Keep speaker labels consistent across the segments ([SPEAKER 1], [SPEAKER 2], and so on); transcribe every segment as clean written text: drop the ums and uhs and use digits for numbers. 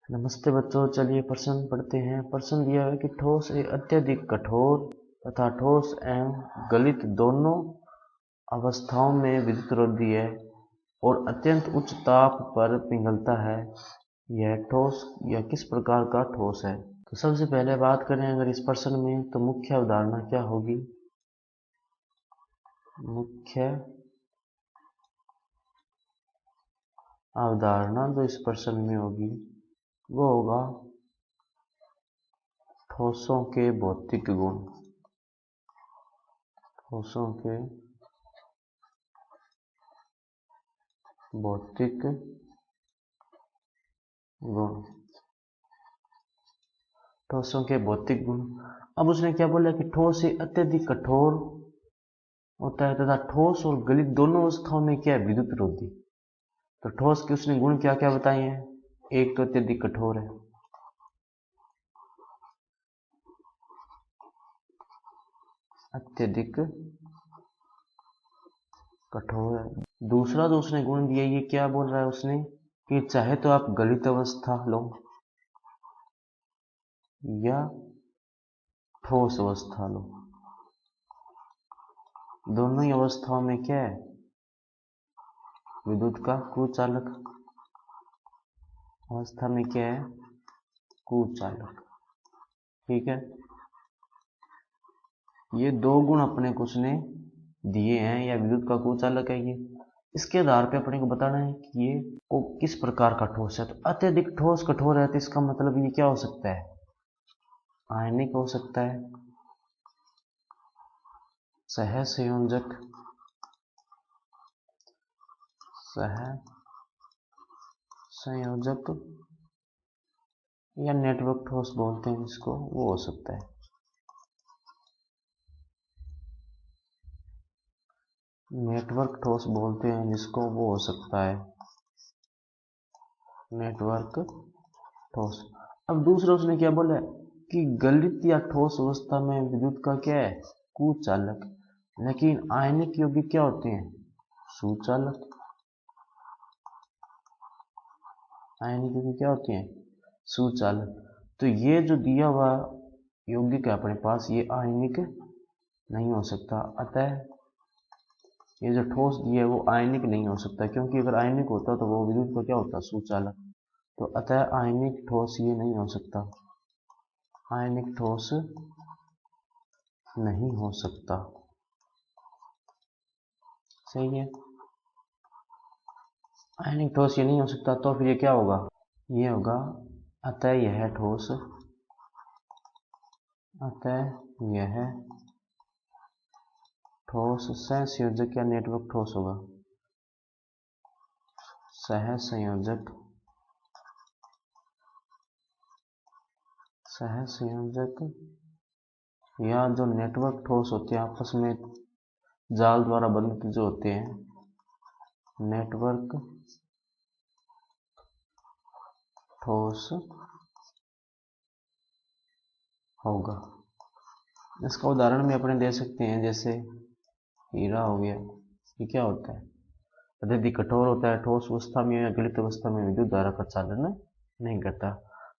[SPEAKER 1] नमस्ते बच्चों, चलिए प्रश्न पढ़ते हैं। प्रश्न दिया है कि ठोस एक अत्यधिक कठोर तथा ठोस एवं गलित दोनों अवस्थाओं में विद्युत रोधी है और अत्यंत उच्च ताप पर पिघलता है। यह ठोस या किस प्रकार का ठोस है? तो सबसे पहले बात करें अगर इस प्रश्न में, तो मुख्य अवधारणा क्या होगी? मुख्य अवधारणा जो इस प्रश्न में होगी वो होगा ठोसों के भौतिक गुण। ठोसों के भौतिक गुण। ठोसों के भौतिक गुण। अब उसने क्या बोला कि ठोस एक अत्यधिक कठोर होता है तथा ठोस और गलित दोनों अवस्थाओं में क्या है? विद्युत रोधी। तो ठोस के उसने गुण क्या क्या बताए हैं? एक तो अत्यधिक कठोर है, अत्यधिक कठोर है। दूसरा जो उसने गुण दिया, ये क्या बोल रहा है उसने कि चाहे तो आप गलित अवस्था लो या ठोस अवस्था लो, दोनों ही अवस्थाओं में क्या है? विद्युत का कुचालक। अवस्था में क्या है? कुचालक। ठीक है, ये दो गुण अपने को उसने दिए हैं, या विद्युत का कुचालक है ये। इसके आधार पे अपने को बताना है कि ये को किस प्रकार का ठोस है। तो अत्यधिक ठोस कठोर है, तो इसका मतलब ये क्या हो सकता है? आयनिक हो सकता है, सहसंयोजक, सहसंयोजक या नेटवर्क ठोस बोलते हैं जिसको, वो हो सकता है। नेटवर्क ठोस बोलते हैं जिसको, वो हो सकता है नेटवर्क ठोस। अब दूसरा उसने क्या बोला कि गलित या ठोस अवस्था में विद्युत का क्या है? कुचालक। लेकिन आयनिक यौगिक क्या होते हैं? सुचालक। आयनिक यौगिक क्या होते हैं? सुचालक। तो ये जो दिया हुआ यौगिक है अपने पास, ये आयनिक नहीं हो सकता। अतः ये जो ठोस दिया है वो आयनिक नहीं हो सकता, क्योंकि अगर आयनिक होता तो वो विद्युत का क्या होता? सुचालक। तो अतः आयनिक ठोस ये नहीं हो सकता, आयनिक ठोस नहीं हो सकता। सही है, आयनिक ठोस ये नहीं हो सकता। तो फिर ये क्या होगा? ये होगा अतः यह ठोस, अतः यह ठोस सहसंयोजक या नेटवर्क ठोस होगा। सहसंयोजक, सहसंयोजक या जो नेटवर्क ठोस होते हैं, आपस में जाल द्वारा बंधित जो होते हैं, नेटवर्क ठोस होगा। इसका उदाहरण भी अपने दे सकते हैं, जैसे हीरा हो गया। ये क्या होता है? अत्यधिक कठोर होता है, ठोस अवस्था में या गलित अवस्था में विद्युत धारा का चालन नहीं करता।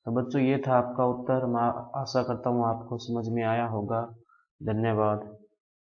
[SPEAKER 1] तो बच्चों, ये था आपका उत्तर। मैं आशा करता हूँ आपको समझ में आया होगा। धन्यवाद।